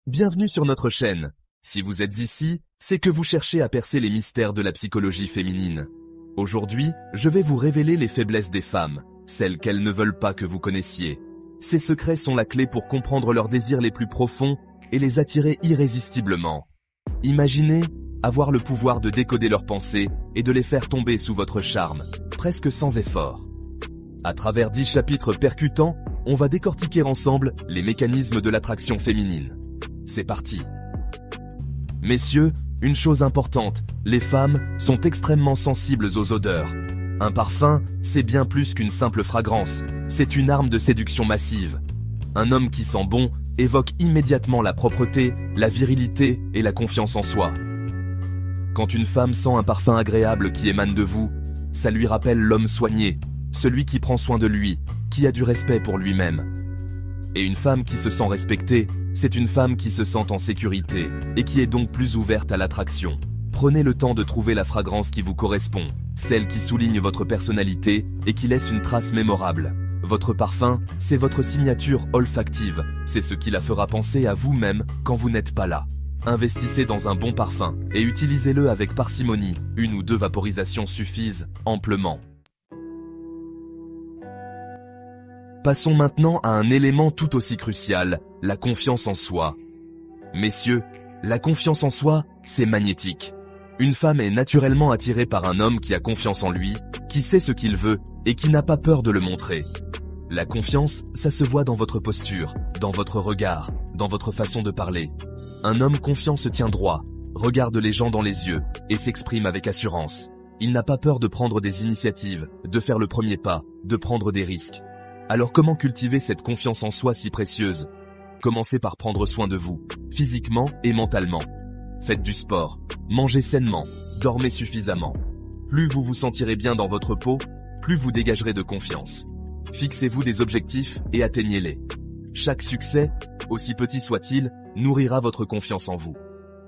Bienvenue sur notre chaîne. Si vous êtes ici, c'est que vous cherchez à percer les mystères de la psychologie féminine. Aujourd'hui, je vais vous révéler les faiblesses des femmes, celles qu'elles ne veulent pas que vous connaissiez. Ces secrets sont la clé pour comprendre leurs désirs les plus profonds et les attirer irrésistiblement. Imaginez avoir le pouvoir de décoder leurs pensées et de les faire tomber sous votre charme, presque sans effort. À travers 10 chapitres percutants, on va décortiquer ensemble les mécanismes de l'attraction féminine. C'est parti. Messieurs, une chose importante, les femmes sont extrêmement sensibles aux odeurs. Un parfum, c'est bien plus qu'une simple fragrance, c'est une arme de séduction massive. Un homme qui sent bon évoque immédiatement la propreté, la virilité et la confiance en soi. Quand une femme sent un parfum agréable qui émane de vous, ça lui rappelle l'homme soigné, celui qui prend soin de lui, qui a du respect pour lui-même. Et une femme qui se sent respectée, c'est une femme qui se sent en sécurité et qui est donc plus ouverte à l'attraction. Prenez le temps de trouver la fragrance qui vous correspond, celle qui souligne votre personnalité et qui laisse une trace mémorable. Votre parfum, c'est votre signature olfactive, c'est ce qui la fera penser à vous-même quand vous n'êtes pas là. Investissez dans un bon parfum et utilisez-le avec parcimonie, 1 ou 2 vaporisations suffisent amplement. Passons maintenant à un élément tout aussi crucial, la confiance en soi. Messieurs, la confiance en soi, c'est magnétique. Une femme est naturellement attirée par un homme qui a confiance en lui, qui sait ce qu'il veut et qui n'a pas peur de le montrer. La confiance, ça se voit dans votre posture, dans votre regard, dans votre façon de parler. Un homme confiant se tient droit, regarde les gens dans les yeux et s'exprime avec assurance. Il n'a pas peur de prendre des initiatives, de faire le premier pas, de prendre des risques. Alors comment cultiver cette confiance en soi si précieuse? Commencez par prendre soin de vous, physiquement et mentalement. Faites du sport, mangez sainement, dormez suffisamment. Plus vous vous sentirez bien dans votre peau, plus vous dégagerez de confiance. Fixez-vous des objectifs et atteignez-les. Chaque succès, aussi petit soit-il, nourrira votre confiance en vous.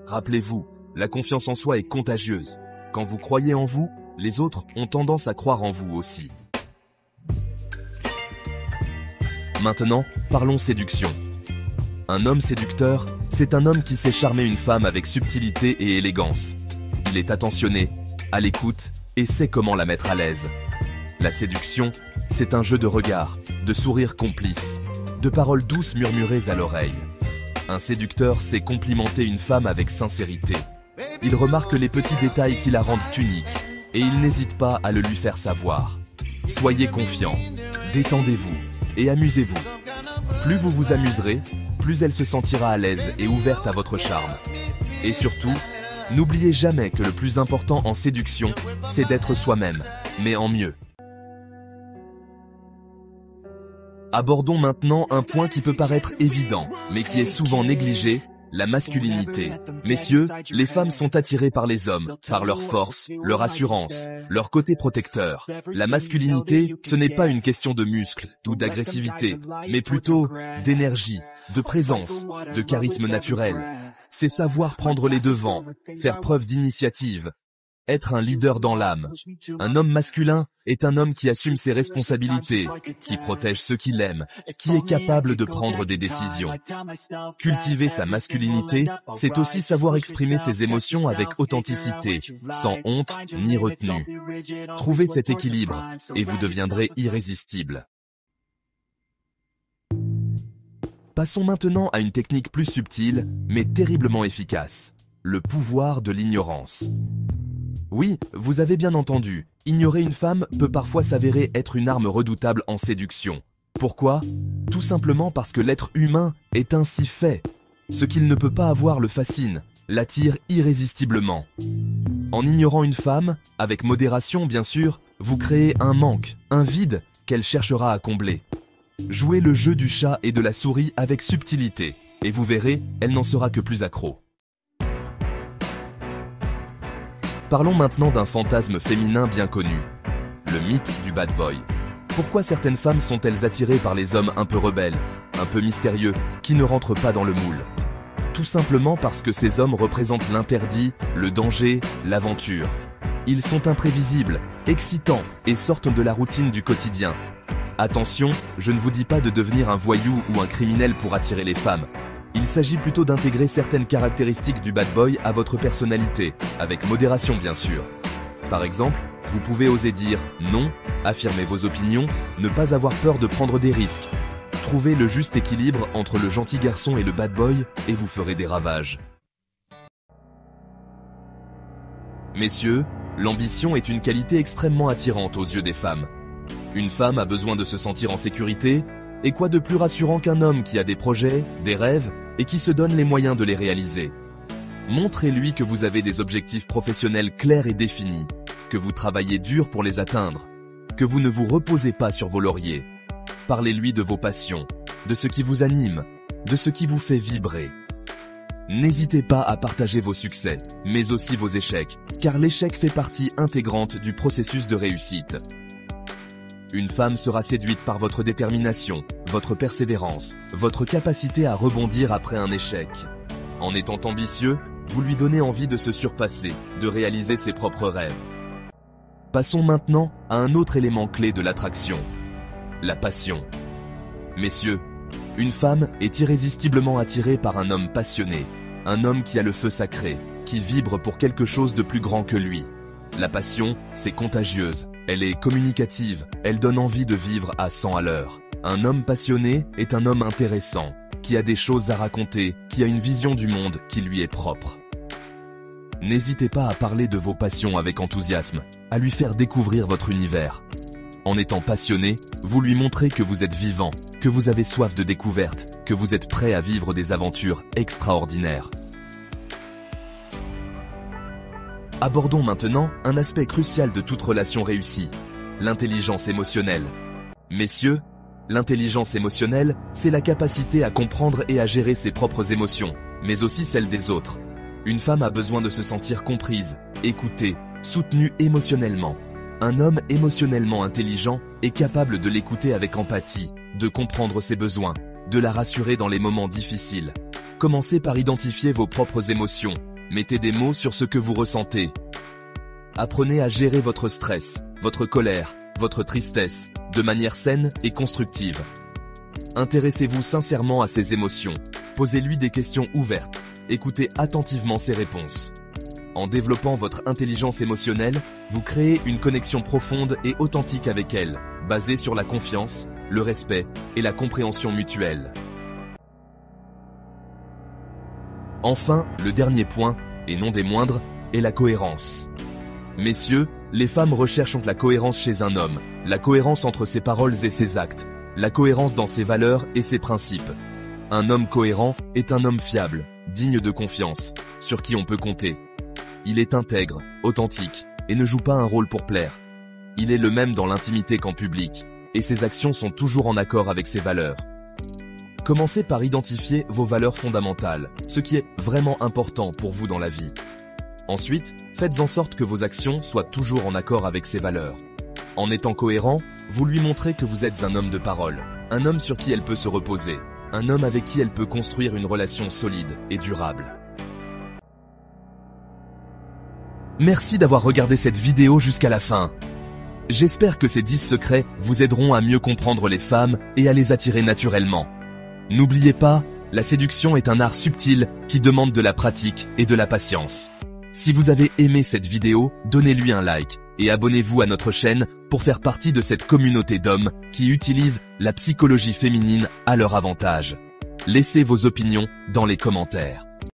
Rappelez-vous, la confiance en soi est contagieuse. Quand vous croyez en vous, les autres ont tendance à croire en vous aussi. Maintenant, parlons séduction. Un homme séducteur, c'est un homme qui sait charmer une femme avec subtilité et élégance. Il est attentionné, à l'écoute et sait comment la mettre à l'aise. La séduction, c'est un jeu de regards, de sourires complices, de paroles douces murmurées à l'oreille. Un séducteur sait complimenter une femme avec sincérité. Il remarque les petits détails qui la rendent unique et il n'hésite pas à le lui faire savoir. Soyez confiant, détendez-vous et amusez-vous. Plus vous vous amuserez, plus elle se sentira à l'aise et ouverte à votre charme. Et surtout, n'oubliez jamais que le plus important en séduction, c'est d'être soi-même, mais en mieux. Abordons maintenant un point qui peut paraître évident, mais qui est souvent négligé, la masculinité. Messieurs, les femmes sont attirées par les hommes, par leur force, leur assurance, leur côté protecteur. La masculinité, ce n'est pas une question de muscles ou d'agressivité, mais plutôt d'énergie, de présence, de charisme naturel. C'est savoir prendre les devants, faire preuve d'initiative, être un leader dans l'âme. Un homme masculin est un homme qui assume ses responsabilités, qui protège ceux qu'il aime, qui est capable de prendre des décisions. Cultiver sa masculinité, c'est aussi savoir exprimer ses émotions avec authenticité, sans honte ni retenue. Trouvez cet équilibre et vous deviendrez irrésistible. Passons maintenant à une technique plus subtile, mais terriblement efficace. Le pouvoir de l'ignorance. Oui, vous avez bien entendu, ignorer une femme peut parfois s'avérer être une arme redoutable en séduction. Pourquoi? Tout simplement parce que l'être humain est ainsi fait. Ce qu'il ne peut pas avoir le fascine, l'attire irrésistiblement. En ignorant une femme, avec modération bien sûr, vous créez un manque, un vide qu'elle cherchera à combler. Jouez le jeu du chat et de la souris avec subtilité, et vous verrez, elle n'en sera que plus accro. Parlons maintenant d'un fantasme féminin bien connu, le mythe du bad boy. Pourquoi certaines femmes sont-elles attirées par les hommes un peu rebelles, un peu mystérieux, qui ne rentrent pas dans le moule? Tout simplement parce que ces hommes représentent l'interdit, le danger, l'aventure. Ils sont imprévisibles, excitants et sortent de la routine du quotidien. Attention, je ne vous dis pas de devenir un voyou ou un criminel pour attirer les femmes. Il s'agit plutôt d'intégrer certaines caractéristiques du bad boy à votre personnalité, avec modération bien sûr. Par exemple, vous pouvez oser dire non, affirmer vos opinions, ne pas avoir peur de prendre des risques. Trouvez le juste équilibre entre le gentil garçon et le bad boy et vous ferez des ravages. Messieurs, l'ambition est une qualité extrêmement attirante aux yeux des femmes. Une femme a besoin de se sentir en sécurité, et quoi de plus rassurant qu'un homme qui a des projets, des rêves, et qui se donne les moyens de les réaliser. Montrez-lui que vous avez des objectifs professionnels clairs et définis, que vous travaillez dur pour les atteindre, que vous ne vous reposez pas sur vos lauriers. Parlez-lui de vos passions, de ce qui vous anime, de ce qui vous fait vibrer. N'hésitez pas à partager vos succès, mais aussi vos échecs, car l'échec fait partie intégrante du processus de réussite. Une femme sera séduite par votre détermination, votre persévérance, votre capacité à rebondir après un échec. En étant ambitieux, vous lui donnez envie de se surpasser, de réaliser ses propres rêves. Passons maintenant à un autre élément clé de l'attraction. La passion. Messieurs, une femme est irrésistiblement attirée par un homme passionné, un homme qui a le feu sacré, qui vibre pour quelque chose de plus grand que lui. La passion, c'est contagieuse, elle est communicative, elle donne envie de vivre à 100 à l'heure. Un homme passionné est un homme intéressant, qui a des choses à raconter, qui a une vision du monde qui lui est propre. N'hésitez pas à parler de vos passions avec enthousiasme, à lui faire découvrir votre univers. En étant passionné, vous lui montrez que vous êtes vivant, que vous avez soif de découverte, que vous êtes prêt à vivre des aventures extraordinaires. Abordons maintenant un aspect crucial de toute relation réussie, l'intelligence émotionnelle. Messieurs, l'intelligence émotionnelle, c'est la capacité à comprendre et à gérer ses propres émotions, mais aussi celles des autres. Une femme a besoin de se sentir comprise, écoutée, soutenue émotionnellement. Un homme émotionnellement intelligent est capable de l'écouter avec empathie, de comprendre ses besoins, de la rassurer dans les moments difficiles. Commencez par identifier vos propres émotions, mettez des mots sur ce que vous ressentez. Apprenez à gérer votre stress, votre colère, votre tristesse, de manière saine et constructive. Intéressez-vous sincèrement à ses émotions, posez-lui des questions ouvertes, écoutez attentivement ses réponses. En développant votre intelligence émotionnelle, vous créez une connexion profonde et authentique avec elle, basée sur la confiance, le respect et la compréhension mutuelle. Enfin, le dernier point, et non des moindres, est la cohérence. Messieurs, les femmes recherchent la cohérence chez un homme, la cohérence entre ses paroles et ses actes, la cohérence dans ses valeurs et ses principes. Un homme cohérent est un homme fiable, digne de confiance, sur qui on peut compter. Il est intègre, authentique, et ne joue pas un rôle pour plaire. Il est le même dans l'intimité qu'en public, et ses actions sont toujours en accord avec ses valeurs. Commencez par identifier vos valeurs fondamentales, ce qui est vraiment important pour vous dans la vie. Ensuite, faites en sorte que vos actions soient toujours en accord avec ces valeurs. En étant cohérent, vous lui montrez que vous êtes un homme de parole, un homme sur qui elle peut se reposer, un homme avec qui elle peut construire une relation solide et durable. Merci d'avoir regardé cette vidéo jusqu'à la fin. J'espère que ces 10 secrets vous aideront à mieux comprendre les femmes et à les attirer naturellement. N'oubliez pas, la séduction est un art subtil qui demande de la pratique et de la patience. Si vous avez aimé cette vidéo, donnez-lui un like et abonnez-vous à notre chaîne pour faire partie de cette communauté d'hommes qui utilisent la psychologie féminine à leur avantage. Laissez vos opinions dans les commentaires.